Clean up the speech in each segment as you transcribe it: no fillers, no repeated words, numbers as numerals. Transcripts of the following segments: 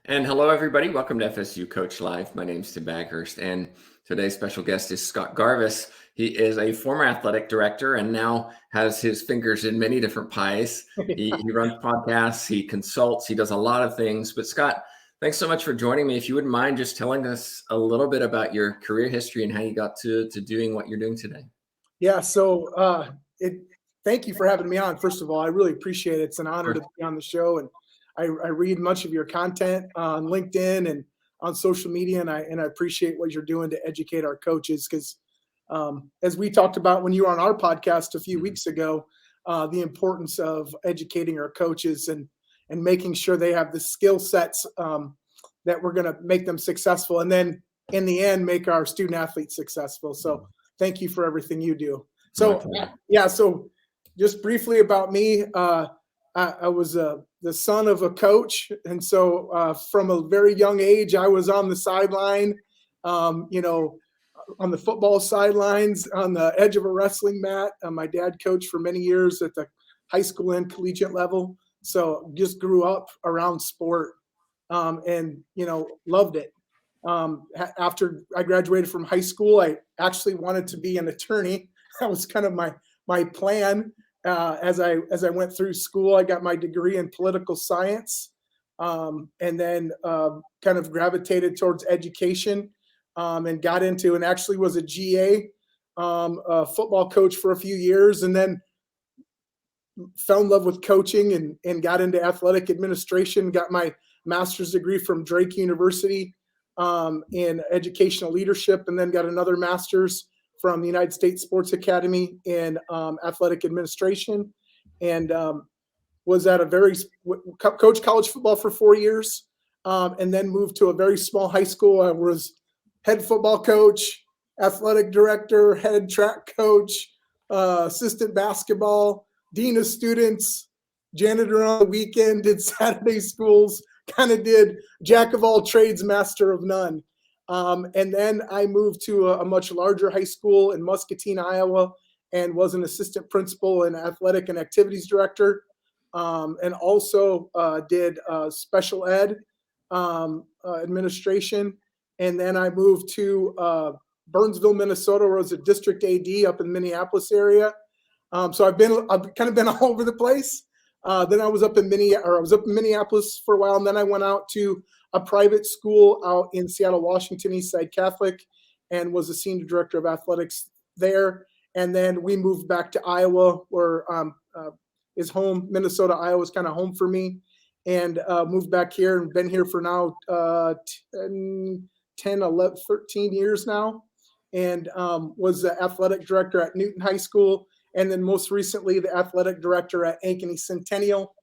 And hello, everybody. Welcome to FSU Coach Live. My name is Tim Baghurst, and today's special guest is Scott Garvis. He is a former athletic director and now has his fingers in many different pies. He runs podcasts, he consults, he does a lot of things. But Scott, thanks so much for joining me. If you wouldn't mind just telling us a little bit about your career history and how you got to doing what you're doing today. Yeah, thank you for having me on. First of all, I really appreciate it. It's an honor to be on the show, and I read much of your content on LinkedIn and on social media, and I appreciate what you're doing to educate our coaches. Because as we talked about when you were on our podcast a few weeks ago, the importance of educating our coaches and making sure they have the skill sets that we're going to make them successful, and then in the end make our student athletes successful. So thank you for everything you do. So just briefly about me, I was the son of a coach, and so from a very young age, I was on the sideline, on the football sidelines, on the edge of a wrestling mat. My dad coached for many years at the high school and collegiate level, so just grew up around sport, and loved it. After I graduated from high school, I actually wanted to be an attorney. That was kind of my plan. As I went through school, I got my degree in political science, and then kind of gravitated towards education, and got into and actually was a GA, a football coach for a few years, and then fell in love with coaching and got into athletic administration. Got my master's degree from Drake University in educational leadership, and then got another master's from the United States Sports Academy in athletic administration, and was at coached college football for 4 years, and then moved to a very small high school. I was head football coach, athletic director, head track coach, assistant basketball, dean of students, janitor on the weekend, did Saturday schools, kind of did jack of all trades, master of none. And then I moved to a much larger high school in Muscatine, Iowa, and was an assistant principal and athletic and activities director, and also did special ed administration. And then I moved to Burnsville, Minnesota, where I was a district AD up in the Minneapolis area. So I've kind of been all over the place. Then I was up in Minneapolis for a while, and then I went out to a private school out in Seattle, Washington, Eastside Catholic, and was a senior director of athletics there. And then we moved back to Iowa, where is home. Minnesota, Iowa is kind of home for me, and moved back here and been here for now 10, 11, 13 years now, and was the athletic director at Newton High School, and then most recently the athletic director at Ankeny Centennial.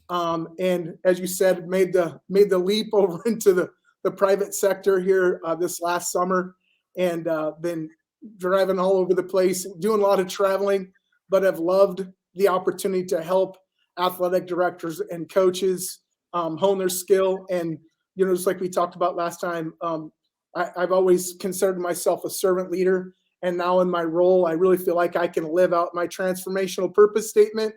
And as you said, made the leap over into the private sector here this last summer, and been driving all over the place, doing a lot of traveling, but have loved the opportunity to help athletic directors and coaches hone their skill. And just like we talked about last time, I've always considered myself a servant leader. And now in my role, I really feel like I can live out my transformational purpose statement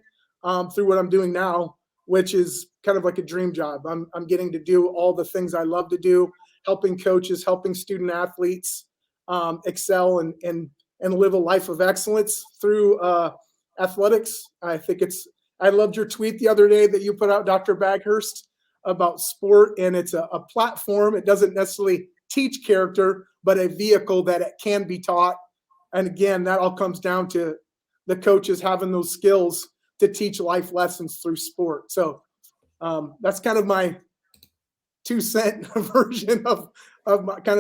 through what I'm doing now, which is kind of like a dream job. I'm getting to do all the things I love to do, helping coaches, helping student athletes excel and live a life of excellence through athletics. I loved your tweet the other day that you put out, Dr. Baghurst, about sport, and it's a platform. It doesn't necessarily teach character, but a vehicle that it can be taught. And again, that all comes down to the coaches having those skills to teach life lessons through sport. So that's kind of my 2-cent version of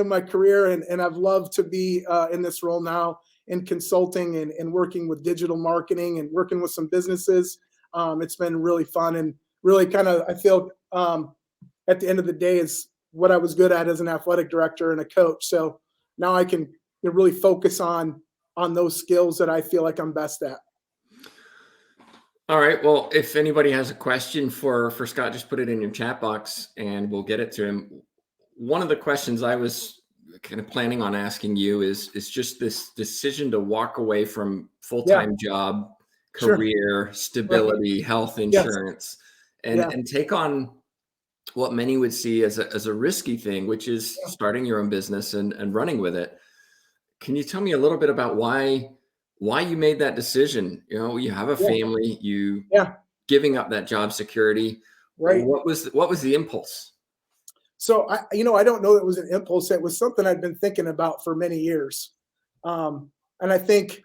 my career. And I've loved to be in this role now in consulting and working with digital marketing and working with some businesses. It's been really fun, and really kind of, I feel at the end of the day is what I was good at as an athletic director and a coach. So now I can really focus on those skills that I feel like I'm best at. All right. Well, if anybody has a question for Scott, just put it in your chat box and we'll get it to him. One of the questions I was kind of planning on asking you is just this decision to walk away from full-time job, career, stability, health insurance, and take on what many would see as a risky thing, which is Yeah. starting your own business and running with it. Can you tell me a little bit about why you made that decision? You know, you have a Yeah. family, you Yeah. giving up that job security. Right. What was the impulse? So I don't know, it was an impulse. It was something I'd been thinking about for many years. And I think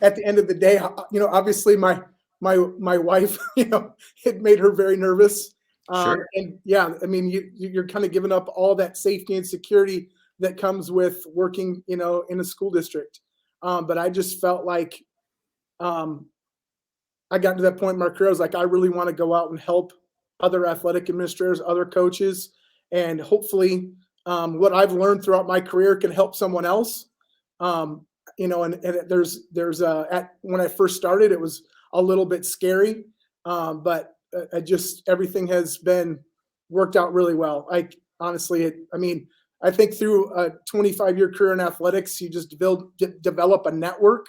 at the end of the day, obviously my wife, it made her very nervous. Sure. And yeah, I mean, you're kind of giving up all that safety and security that comes with working, in a school district. But I just felt like um, I got to that point in my career. I was like, I really want to go out and help other athletic administrators, other coaches, and hopefully, what I've learned throughout my career can help someone else. Um, and there's at when I first started, it was a little bit scary, but I just everything has been worked out really well. Like honestly, I think through a 25-year career in athletics, you just develop a network,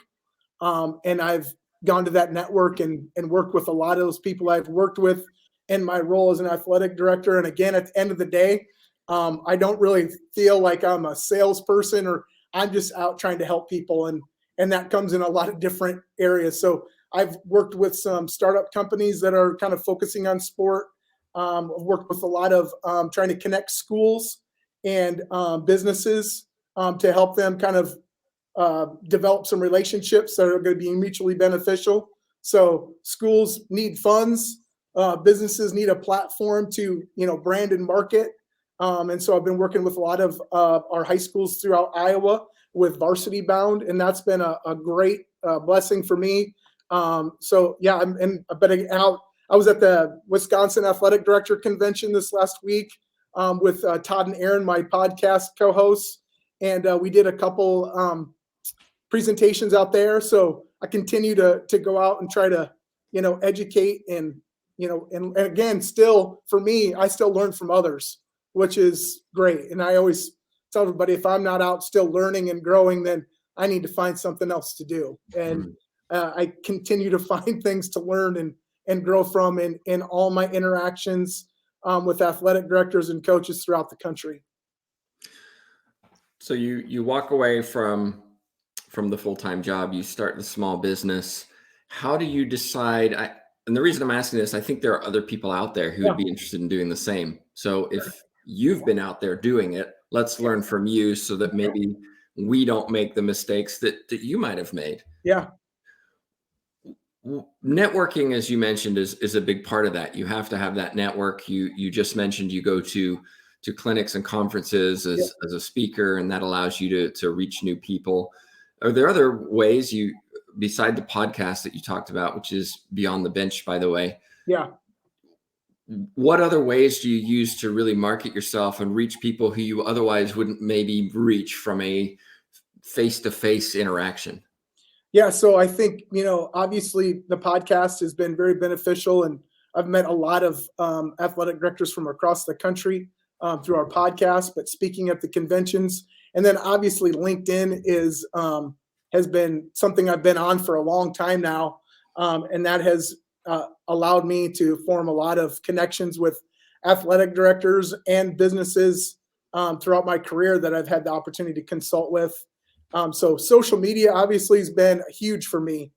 and I've gone to that network and worked with a lot of those people I've worked with in my role as an athletic director. And again, at the end of the day, I don't really feel like I'm a salesperson, or I'm just out trying to help people. And that comes in a lot of different areas. So I've worked with some startup companies that are kind of focusing on sport. I've worked with a lot of trying to connect schools and businesses to help them kind of develop some relationships that are going to be mutually beneficial. So schools need funds, businesses need a platform to brand and market. And so I've been working with a lot of our high schools throughout Iowa with Varsity Bound, and that's been a great blessing for me. So yeah, I was at the Wisconsin Athletic Director Convention this last week with Todd and Aaron, my podcast co-hosts, and we did a couple presentations out there. So I continue to go out and try to, educate and again, still for me, I still learn from others, which is great. And I always tell everybody, if I'm not out still learning and growing, then I need to find something else to do. And Mm. I continue to find things to learn and grow from in all my interactions with athletic directors and coaches throughout the country. So you walk away from the full-time job, you start the small business. How do you decide? And the reason I'm asking this, I think there are other people out there who would Yeah. be interested in doing the same. So if you've been out there doing it, let's learn from you so that maybe we don't make the mistakes that you might have made. Yeah. Networking, as you mentioned, is a big part of that. You have to have that network. You just mentioned you go to clinics and conferences Yeah. as a speaker, and that allows you to reach new people. Are there other ways beside the podcast that you talked about, which is Beyond the Bench, by the way? Yeah. What other ways do you use to really market yourself and reach people who you otherwise wouldn't maybe reach from a face-to-face interaction? Yeah, so I think, obviously the podcast has been very beneficial, and I've met a lot of athletic directors from across the country through our podcast, but speaking at the conventions. And then obviously LinkedIn has been something I've been on for a long time now. And that has allowed me to form a lot of connections with athletic directors and businesses throughout my career that I've had the opportunity to consult with. So social media obviously has been huge for me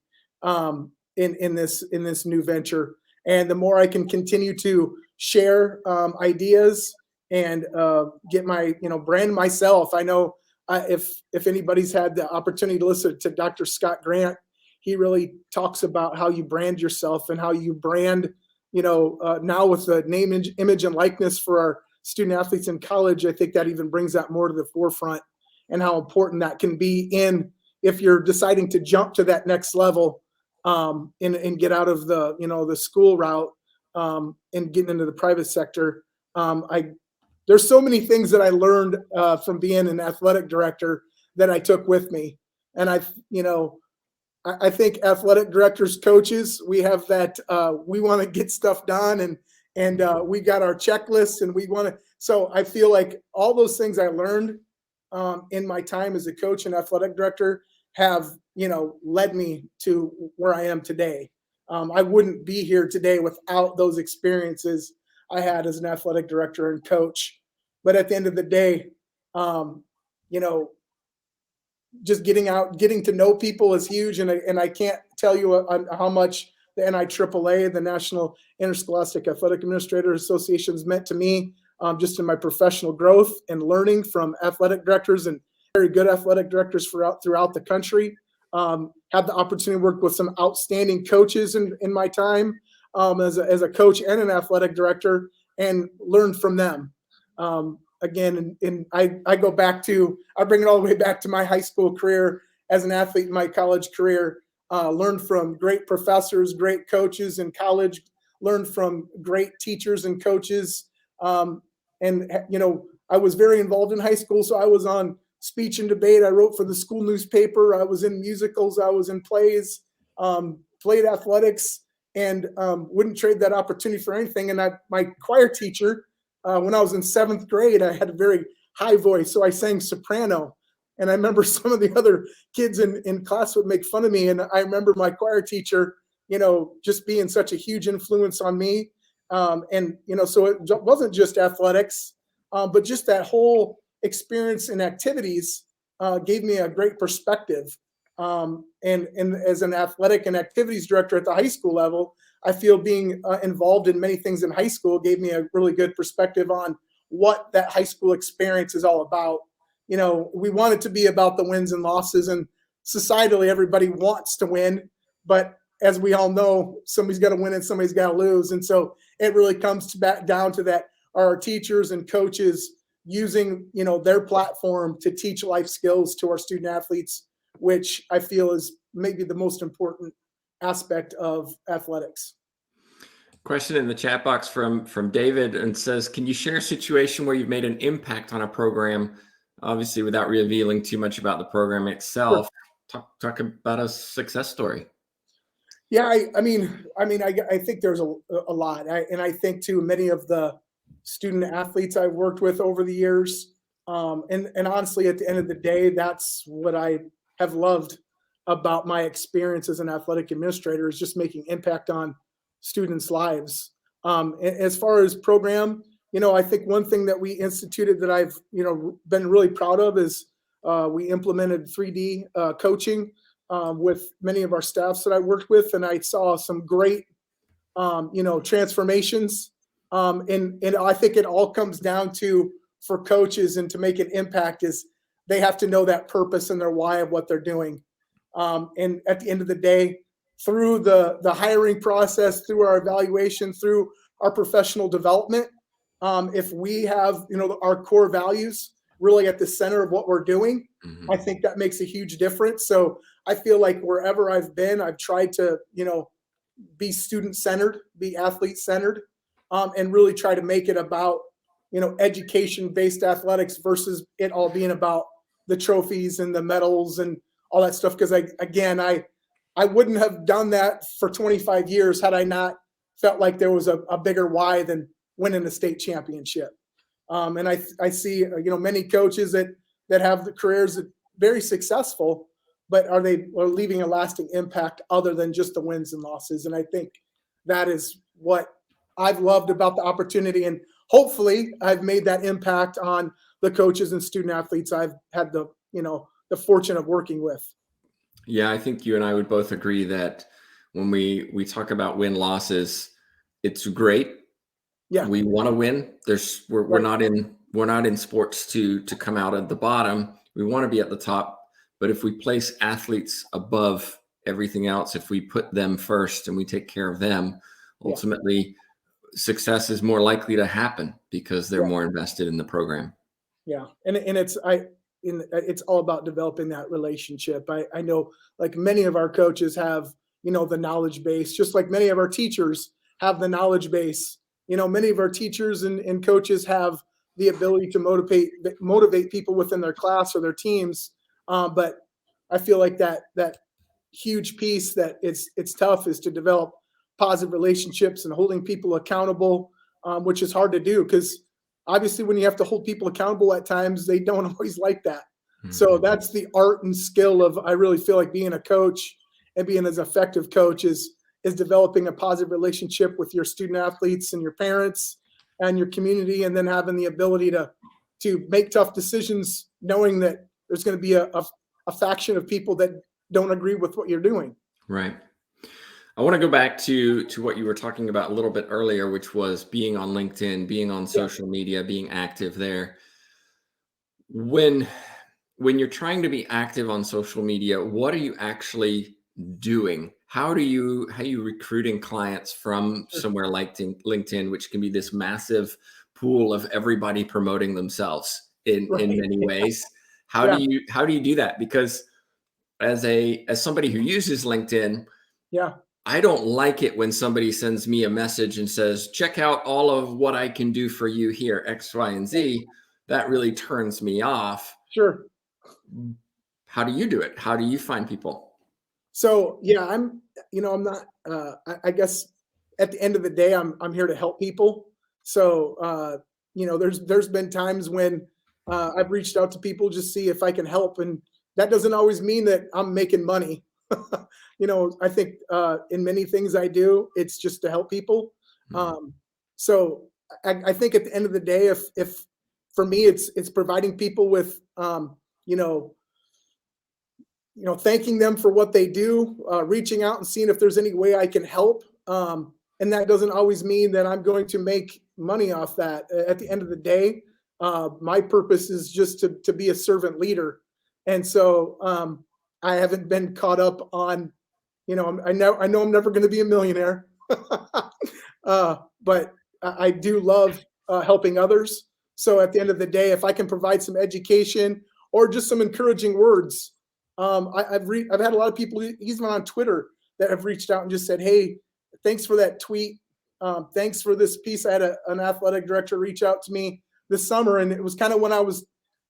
in this new venture. And the more I can continue to share ideas and get my brand myself. I know if anybody's had the opportunity to listen to Dr. Scott Grant, he really talks about how you brand yourself and how you brand. Now with the name, image, and likeness for our student athletes in college, I think that even brings that more to the forefront, and how important that can be if you're deciding to jump to that next level and get out of the school route and getting into the private sector. There's so many things that I learned from being an athletic director that I took with me. And I think athletic directors, coaches, we have that we want to get stuff done, and we got our checklists, and we want to. So I feel like all those things I learned in my time as a coach and athletic director have led me to where I am today. I wouldn't be here today without those experiences. I had as an athletic director and coach. But at the end of the day, you know, just getting out, getting to know people is huge. And I can't tell you how much the NIAAA, the National Interscholastic Athletic Administrators Association, has meant to me, just in my professional growth and learning from athletic directors and very good athletic directors throughout the country. Had the opportunity to work with some outstanding coaches in my time as a coach and an athletic director, and learned from them. Again, and I go back to, I bring it all the way back to my high school career as an athlete, in my college career. Learned from great professors, great coaches in college, learned from great teachers and coaches. And, you know, I was very involved in high school, so I was on speech and debate. I wrote for the school newspaper. I was in musicals. I was in plays, played athletics, and wouldn't trade that opportunity for anything. And my choir teacher, when I was in 7th grade, I had a very high voice, so I sang soprano. And I remember some of the other kids in class would make fun of me. And I remember my choir teacher, you know, just being such a huge influence on me. And, you know, so it wasn't just athletics, but just that whole experience in activities gave me a great perspective. And as an athletic and activities director at the high school level, I feel being involved in many things in high school gave me a really good perspective on what that high school experience is all about. You know, we want it to be about the wins and losses, and societally everybody wants to win, but as we all know, somebody's got to win and somebody's got to lose. And so it really comes back down to that, our teachers and coaches using, you know, their platform to teach life skills to our student athletes, which I feel is maybe the most important aspect of athletics. Question in the chat box from David, and says, can you share a situation where you've made an impact on a program, obviously without revealing too much about the program itself? Sure. Talk about a success story. Yeah, I mean, I think there's a lot. And I think too, many of the student athletes I've worked with over the years, and honestly, at the end of the day, that's what I have loved about my experience as an athletic administrator, is just making impact on students' lives. As far as program, you know, I think one thing that we instituted that I've, you know, been really proud of is we implemented 3D coaching with many of our staffs that I worked with, and I saw some great, you know, transformations. And I think it all comes down to, for coaches and to make an impact, is they have to know that purpose and their why of what they're doing. And at the end of the day, through the hiring process, through our evaluation, through our professional development, if we have, you know, our core values really at the center of what we're doing, I think that makes a huge difference. So I feel like wherever I've been, I've tried to, you know, be student-centered, be athlete-centered, and really try to make it about, you know, education-based athletics versus it all being about the trophies and the medals and all that stuff. Because I wouldn't have done that for 25 years had I not felt like there was a bigger why than winning a state championship. And I see, you know, many coaches that have the careers that very successful, but are leaving a lasting impact other than just the wins and losses? And I think that is what I've loved about the opportunity. And hopefully I've made that impact on the coaches and student athletes I've had the, you know, the fortune of working with. Yeah, I think you and I would both agree that when we talk about win losses, it's great. Yeah, we want to win. We're not in sports to come out at the bottom. We want to be at the top. But if we place athletes above everything else, if we put them first and we take care of them, ultimately success is more likely to happen because they're more invested in the program. Yeah, and it's all about developing that relationship. I know, like, many of our coaches have, you know, the knowledge base, just like many of our teachers have the knowledge base. You know, many of our teachers and coaches have the ability to motivate people within their class or their teams. But I feel like that huge piece that it's tough is to develop positive relationships and holding people accountable, which is hard to do because obviously when you have to hold people accountable at times, they don't always like that. So that's the art and skill of, I really feel like, being a coach and being as effective coach is developing a positive relationship with your student athletes and your parents, and your community, and then having the ability to make tough decisions, knowing that there's going to be a faction of people that don't agree with what you're doing. Right. I want to go back to what you were talking about a little bit earlier, which was being on LinkedIn, being on Yeah. social media, being active there. When you're trying to be active on social media, what are you actually doing? How are you recruiting clients from somewhere like LinkedIn, which can be this massive pool of everybody promoting themselves in Right. many ways? How Yeah. do you do that? Because as somebody who uses LinkedIn, Yeah. I don't like it when somebody sends me a message and says, check out all of what I can do for you here, X, Y, and Z. That really turns me off. Sure. How do you do it? How do you find people? So yeah, I'm not, I guess at the end of the day, I'm here to help people. So, there's been times when I've reached out to people just see if I can help. And that doesn't always mean that I'm making money. I think in many things I do, it's just to help people. Um, so I think at the end of the day, if for me, it's providing people with, you know, thanking them for what they do, reaching out and seeing if there's any way I can help. And that doesn't always mean that I'm going to make money off that. At the end of the day, my purpose is just to be a servant leader. And so I haven't been caught up on, I know I'm never going to be a millionaire, but I do love helping others. So at the end of the day, if I can provide some education or just some encouraging words, I've had a lot of people, even on Twitter, that have reached out and just said, "Hey, thanks for that tweet. Thanks for this piece." I had an athletic director reach out to me this summer, and it was kind of when I was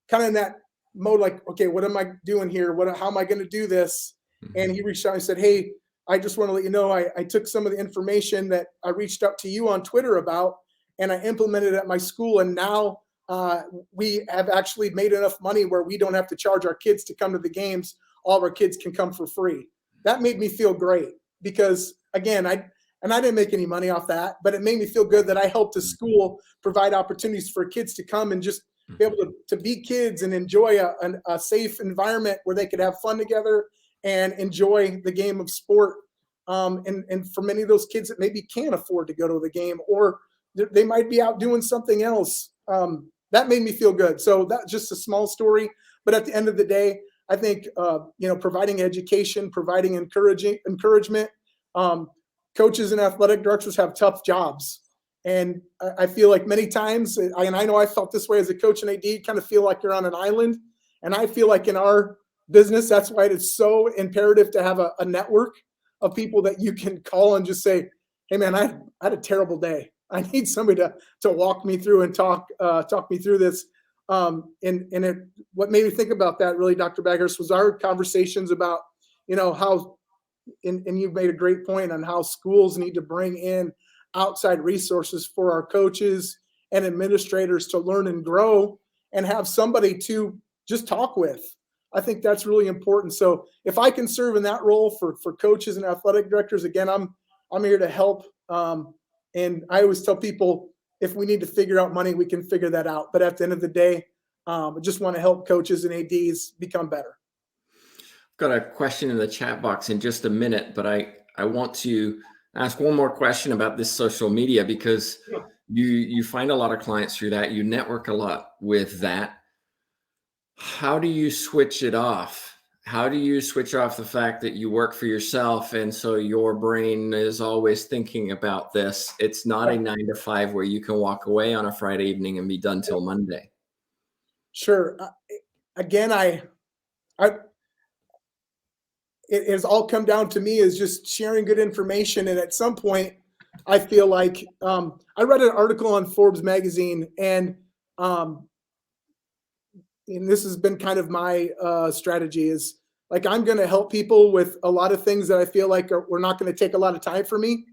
kind of in that mode, like, okay, what am I doing here? How am I going to do this? And he reached out and said, "Hey, I just want to let you know I took some of the information that I reached out to you on Twitter about, and I implemented it at my school, and now we have actually made enough money where we don't have to charge our kids to come to the games. All of our kids can come for free." That made me feel great because, again, I didn't make any money off that, but it made me feel good that I helped the school provide opportunities for kids to come and just be able to be kids and enjoy a safe environment where they could have fun together and enjoy the game of sport. And for many of those kids that maybe can't afford to go to the game, or they might be out doing something else, that made me feel good. So that's just a small story. But at the end of the day, I think, providing education, providing encouragement. Coaches and athletic directors have tough jobs. And I feel like many times, and I know I felt this way as a coach and AD, kind of feel like you're on an island. And I feel like in our business, that's why it is so imperative to have a network of people that you can call and just say, "Hey man, I had a terrible day. I need somebody to walk me through and talk me through this." What made me think about that really, Dr. Baghurst, was our conversations about, how, and you've made a great point on how schools need to bring in outside resources for our coaches and administrators to learn and grow and have somebody to just talk with. I think that's really important. So if I can serve in that role for coaches and athletic directors, again, I'm here to help. And I always tell people, if we need to figure out money, we can figure that out. But at the end of the day, I just want to help coaches and ADs become better. I've got a question in the chat box in just a minute, but I want to ask one more question about this social media, because you find a lot of clients through that. You network a lot with that. How do you switch it off? How do you switch off the fact that you work for yourself, and so your brain is always thinking about this? It's not a 9 to 5 where you can walk away on a Friday evening and be done till Monday. Sure. Again, it has all come down to me is just sharing good information. And at some point, I feel like I read an article on Forbes magazine, and this has been kind of my strategy, is like, I'm going to help people with a lot of things that I feel like we're not going to take a lot of time for me.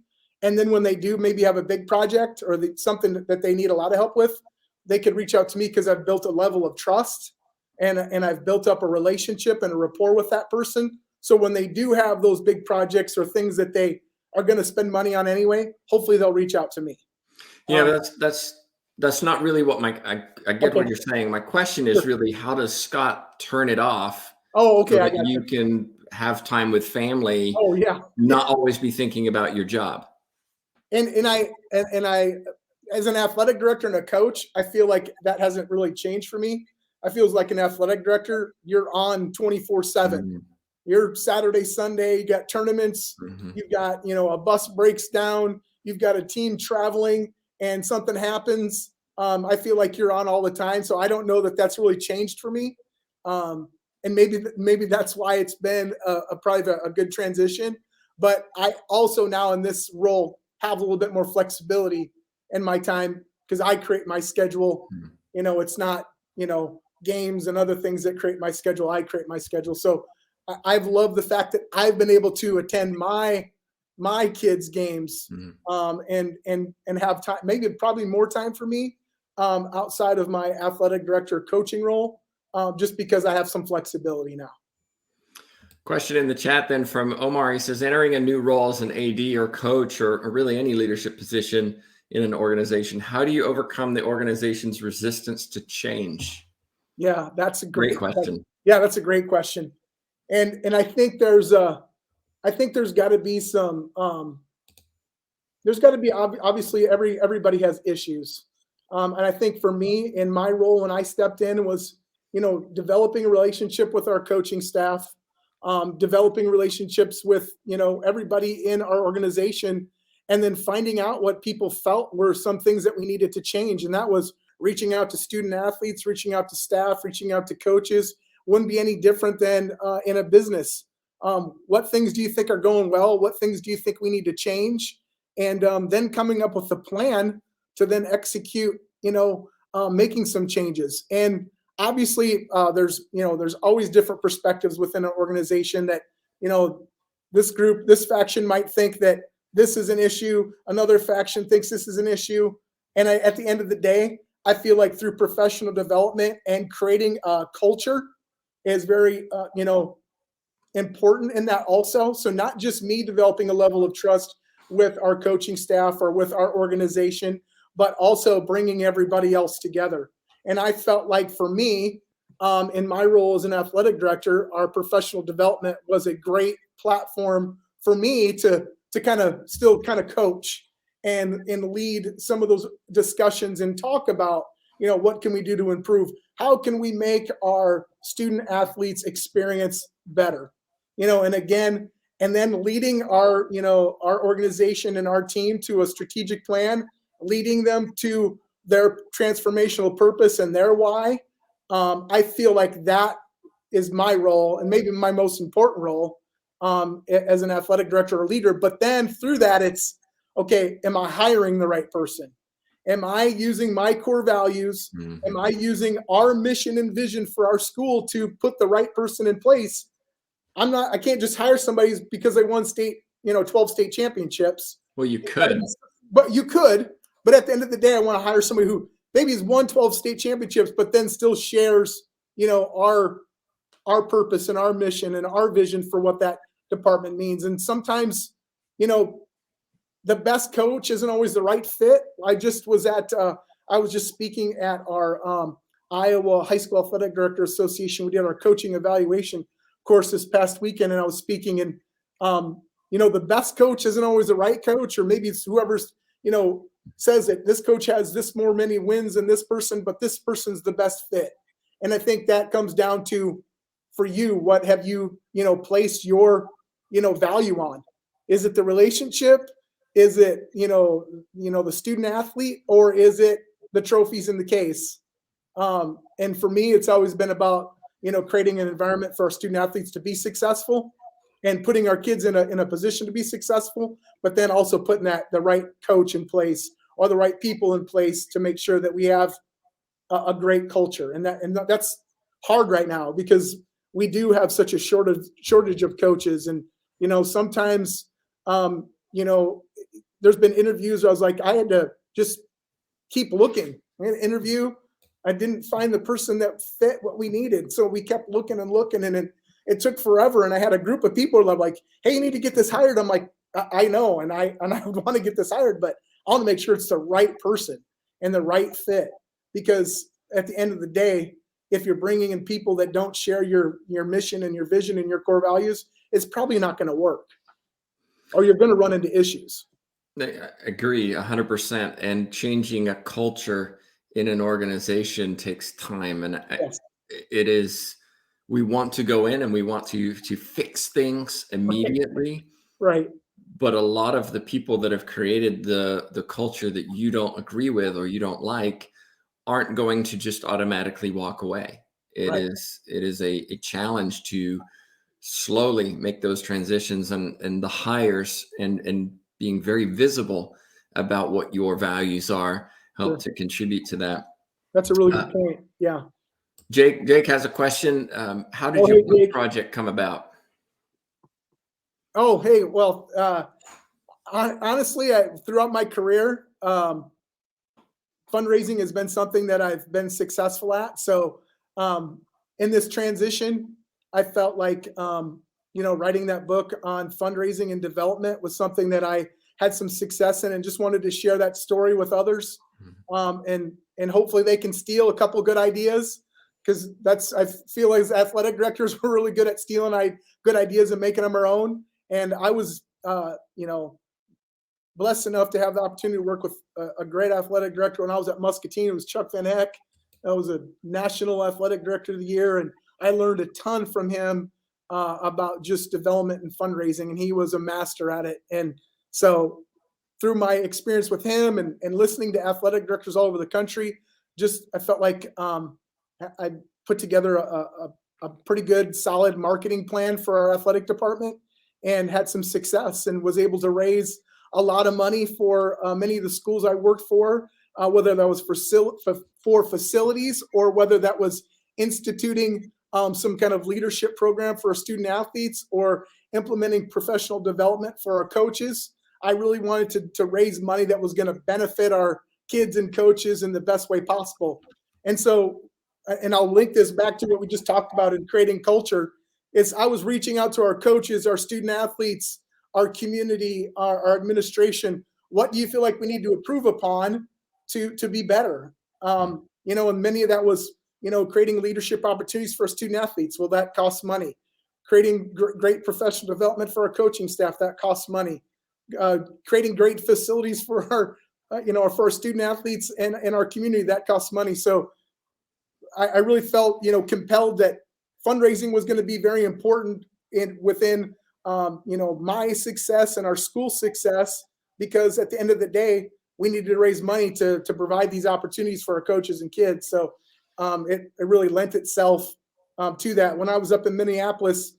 And then when they do maybe have a big project or something that they need a lot of help with, they could reach out to me because I've built a level of trust and I've built up a relationship and a rapport with that person. So when they do have those big projects or things that they are going to spend money on anyway, hopefully they'll reach out to me. Yeah, that's not really what I get Okay, what you're saying. My question is sure. really, how does Scott turn it off Oh, so okay, I that got you you. can have time with family, Oh, yeah, not yeah. always be thinking about your job? And I, as an athletic director and a coach, I feel like that hasn't really changed for me. I feel like an athletic director, you're on 24/7. Mm, You're Saturday, Sunday, you got tournaments, mhm. you've got, a bus breaks down, you've got a team traveling and something happens. I feel like you're on all the time. So I don't know that that's really changed for me. And maybe that's why it's been probably a good transition. But I also now in this role have a little bit more flexibility in my time because I create my schedule. Mm. It's not, games and other things that create my schedule. I create my schedule. So I've loved the fact that I've been able to attend my kids' games, Mhm. and have time, maybe probably more time for me, outside of my athletic director coaching role, just because I have some flexibility now. Question in the chat then from Omar. He says, entering a new role as an AD or coach or really any leadership position in an organization, how do you overcome the organization's resistance to change? Yeah, that's a Great great question. question. Yeah, that's a great question. And I think there's got to be some there's got to be obviously everybody has issues, and I think for me in my role when I stepped in was developing a relationship with our coaching staff, developing relationships with everybody in our organization, and then finding out what people felt were some things that we needed to change, and that was reaching out to student athletes, reaching out to staff, reaching out to coaches. Wouldn't be any different than in a business. What things do you think are going well? What things do you think we need to change? And then coming up with a plan to then execute, making some changes. And obviously, there's always different perspectives within an organization that, you know, this faction might think that this is an issue. Another faction thinks this is an issue. And at the end of the day, I feel like through professional development and creating a culture is very, important in that also. So not just me developing a level of trust with our coaching staff or with our organization, but also bringing everybody else together. And I felt like for me, in my role as an athletic director, our professional development was a great platform for me to kind of still kind of coach and lead some of those discussions and talk about what can we do to improve, how can we make our student athletes experience better, and again, and then leading our organization and our team to a strategic plan, leading them to their transformational purpose and their why. I feel like that is my role and maybe my most important role, as an athletic director or leader. But then through that, it's okay, am I hiring the right person? Am I using my core values? Am Mhm. I using our mission and vision for our school to put the right person in place? I can't just hire somebody because they won 12 state championships. Well, you could. But you could, but at the end of the day, I want to hire somebody who maybe has won 12 state championships, but then still shares, our purpose and our mission and our vision for what that department means. And sometimes, you know, the best coach isn't always the right fit. I was just speaking at our Iowa High School Athletic Director Association. We did our coaching evaluation course this past weekend, and I was speaking, and the best coach isn't always the right coach, or maybe it's whoever's says that this coach has this more many wins than this person, but this person's the best fit. And I think that comes down to, for you, what have you placed your value on? Is it the relationship? Is it the student athlete, or is it the trophies in the case? And for me, it's always been about creating an environment for our student athletes to be successful and putting our kids in a position to be successful, but then also putting the right coach in place or the right people in place to make sure that we have a great culture. And that's hard right now because we do have such a shortage of coaches. And sometimes there's been interviews where I was like, I had to just keep looking. I had an interview, I didn't find the person that fit what we needed, so we kept looking and looking, and it took forever. And I had a group of people that were like, hey, you need to get this hired. I'm like, I know, and I want to get this hired, but I want to make sure it's the right person. and the right fit. Because at the end of the day, if you're bringing in people that don't share your mission and your vision and your core values, it's probably not going to work, or you're going to run into issues. I agree 100%. And changing a culture in an organization takes time. And Yes. it is, we want to go in and we want to fix things immediately. Right. But a lot of the people that have created the culture that you don't agree with or you don't like aren't going to just automatically walk away. It Right. is a challenge to slowly make those transitions, and the hires and being very visible about what your values are help Sure. to contribute to that. That's a really Uh, good point. Yeah. Jake has a question. How did Oh, your hey, book Jake. project come about? Oh, hey. Well, honestly, throughout my career, fundraising has been something that I've been successful at. So, in this transition, I felt like, writing that book on fundraising and development was something that I had some success in, and just wanted to share that story with others. And hopefully they can steal a couple good ideas, because I feel as athletic directors, we're really good at stealing good ideas and making them our own. And I was, blessed enough to have the opportunity to work with a great athletic director when I was at Muscatine. It was Chuck Van Heck. I was a national athletic director of the year, and I learned a ton from him about just development and fundraising, and he was a master at it. And so through my experience with him and listening to athletic directors all over the country, I felt like I put together a pretty good, solid marketing plan for our athletic department, and had some success, and was able to raise a lot of money for many of the schools I worked for, whether that was for facilities, or whether that was instituting some kind of leadership program for student athletes, or implementing professional development for our coaches. I really wanted to raise money that was going to benefit our kids and coaches in the best way possible. And so, and I'll link this back to what we just talked about in creating culture, is I was reaching out to our coaches, our student athletes, our community, our administration. What do you feel like we need to improve upon to be better? And many of that was, creating leadership opportunities for student athletes. Well, that costs money. Creating great professional development for our coaching staff, that costs money. Creating great facilities for for our student athletes and our community, that costs money. So I really felt, compelled that fundraising was going to be very important within my success and our school success, because at the end of the day, we needed to raise money to provide these opportunities for our coaches and kids. So it really lent itself to that. When I was up in Minneapolis,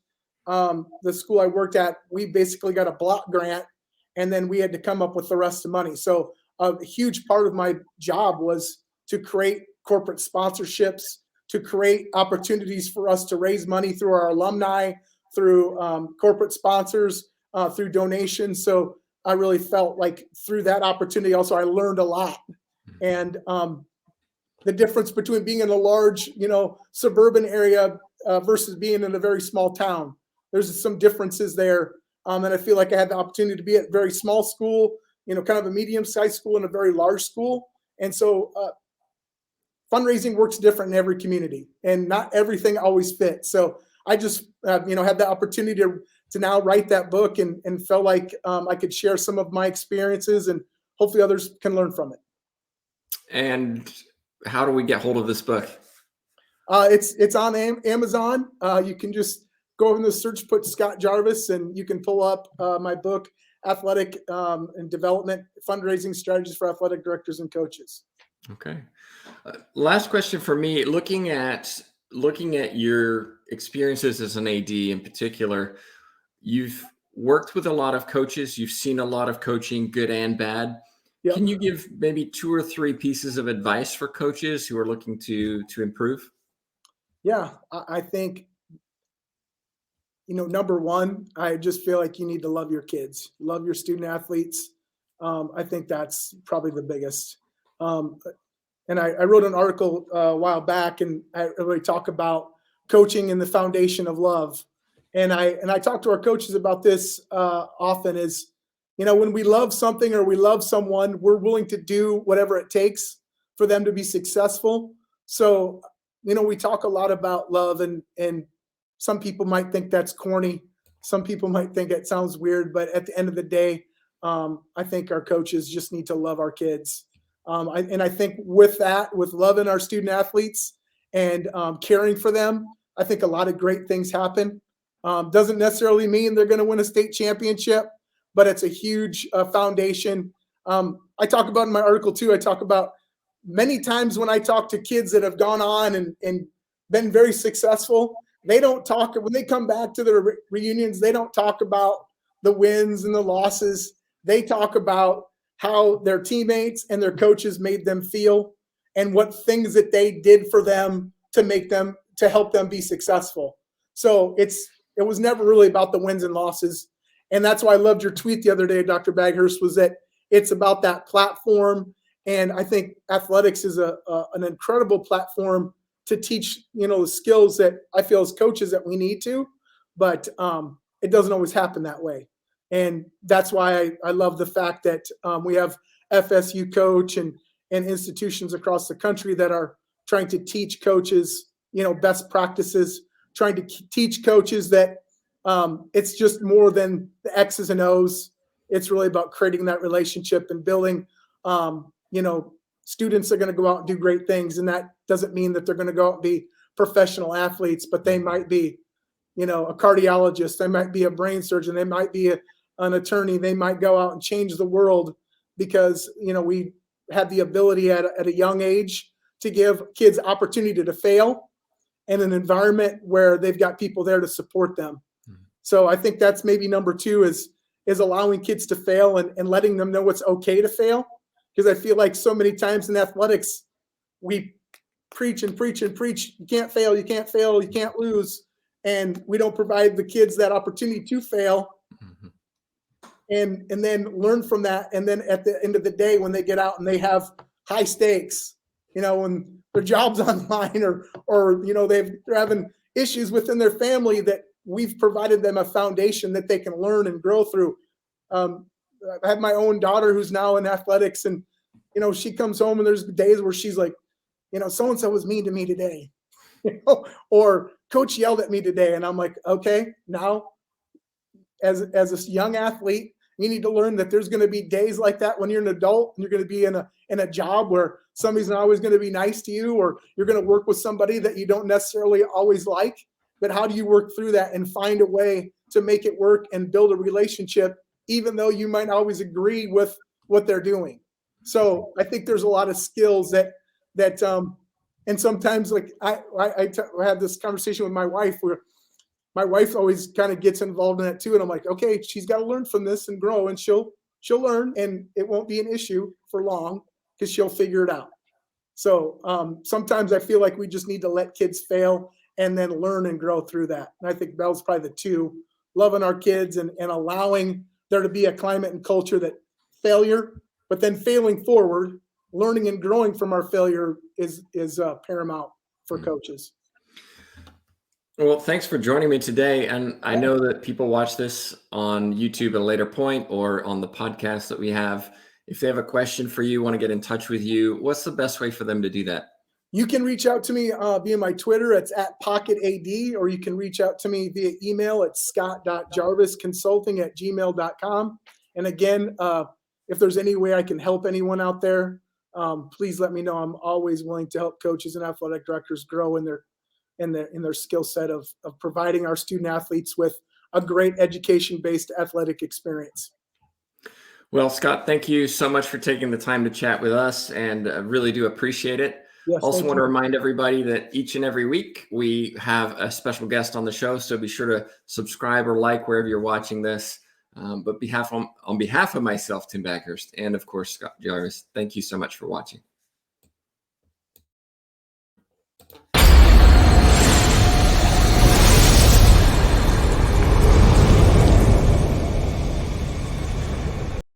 the school I worked at, we basically got a block grant, and then we had to come up with the rest of the money. So a huge part of my job was to create corporate sponsorships, to create opportunities for us to raise money through our alumni, through corporate sponsors, through donations. So I really felt like through that opportunity also, I learned a lot. And the difference between being in a large, suburban area versus being in a very small town, there's some differences there. And I feel like I had the opportunity to be at a very small school, kind of a medium-sized school, and a very large school. And so fundraising works different in every community, and not everything always fits. So I just, had the opportunity to now write that book, and felt like I could share some of my experiences, and hopefully others can learn from it. And how do we get hold of this book? It's on Amazon. You can just go over in the search, put Scott Jarvis, and you can pull up my book, Athletic and Development Fundraising Strategies for Athletic Directors and Coaches. Okay. Last question for me, looking at your experiences as an AD in particular, you've worked with a lot of coaches, you've seen a lot of coaching, good and bad. Yep. Can you give maybe 2 or 3 pieces of advice for coaches who are looking to improve? Yeah, I think, number one, I just feel like you need to love your kids, love your student athletes. I think that's probably the biggest. And I wrote an article a while back, and I really talk about coaching and the foundation of love. And I talk to our coaches about this often, is, when we love something or we love someone, we're willing to do whatever it takes for them to be successful. So, we talk a lot about love, and some people might think that's corny. Some people might think it sounds weird, but at the end of the day, I think our coaches just need to love our kids. I think with that, with loving our student athletes and caring for them, I think a lot of great things happen. Doesn't necessarily mean they're going to win a state championship, but it's a huge foundation. I talk about in my article too, I talk about many times when I talk to kids that have gone on and been very successful, they don't talk, when they come back to their reunions, they don't talk about the wins and the losses. They talk about how their teammates and their coaches made them feel and what things that they did for them to help them be successful. So it was never really about the wins and losses. And that's why I loved your tweet the other day, Dr. Baghurst, was that it's about that platform. And I think athletics is an incredible platform to teach, the skills that I feel as coaches that we need to, but it doesn't always happen that way. And that's why I love the fact that we have FSU Coach and institutions across the country that are trying to teach coaches, best practices, trying to teach coaches that it's just more than the X's and O's. It's really about creating that relationship and building, students are going to go out and do great things. And that doesn't mean that they're going to go out and be professional athletes, but they might be, a cardiologist. They might be a brain surgeon. They might be an attorney. They might go out and change the world because, we have the ability at a young age to give kids opportunity to fail and an environment where they've got people there to support them. Mm-hmm. So I think that's maybe number 2 is allowing kids to fail and letting them know it's okay to fail. Because I feel like so many times in athletics, we preach and preach and preach. You can't fail, you can't fail, you can't lose. And we don't provide the kids that opportunity to fail. Mm-hmm. And then learn from that. And then at the end of the day, when they get out and they have high stakes, when their job's on the line or they're having issues within their family, that we've provided them a foundation that they can learn and grow through. I have my own daughter who's now in athletics, and she comes home and there's days where she's like, so-and-so was mean to me today, or coach yelled at me today. And I'm like, okay, now as a young athlete, you need to learn that there's going to be days like that when you're an adult and you're going to be in a job where somebody's not always going to be nice to you, or you're going to work with somebody that you don't necessarily always like. But how do you work through that and find a way to make it work and build a relationship, even though you might not always agree with what they're doing? So I think there's a lot of skills that and sometimes, like I had this conversation with my wife where my wife always kind of gets involved in it too. And I'm like, okay, she's got to learn from this and grow, and she'll learn, and it won't be an issue for long because she'll figure it out. So sometimes I feel like we just need to let kids fail and then learn and grow through that. And I think that was probably the 2, loving our kids and allowing there to be a climate and culture that failure, but then failing forward, learning and growing from our failure is paramount for coaches. Well, thanks for joining me today. And I know that people watch this on YouTube at a later point or on the podcast that we have. If they have a question for you, want to get in touch with you, what's the best way for them to do that? You can reach out to me via my Twitter. It's @PocketAD, or you can reach out to me via email at scott.jarvisconsulting@gmail.com. And again, if there's any way I can help anyone out there, please let me know. I'm always willing to help coaches and athletic directors grow in their skill set of providing our student athletes with a great education-based athletic experience. Well, Scott, thank you so much for taking the time to chat with us, and I really do appreciate it. Yes, also want to remind everybody that each and every week we have a special guest on the show, so be sure to subscribe or like wherever you're watching this. But on behalf of myself, Tim Baghurst, and of course, Scott Jarvis, thank you so much for watching.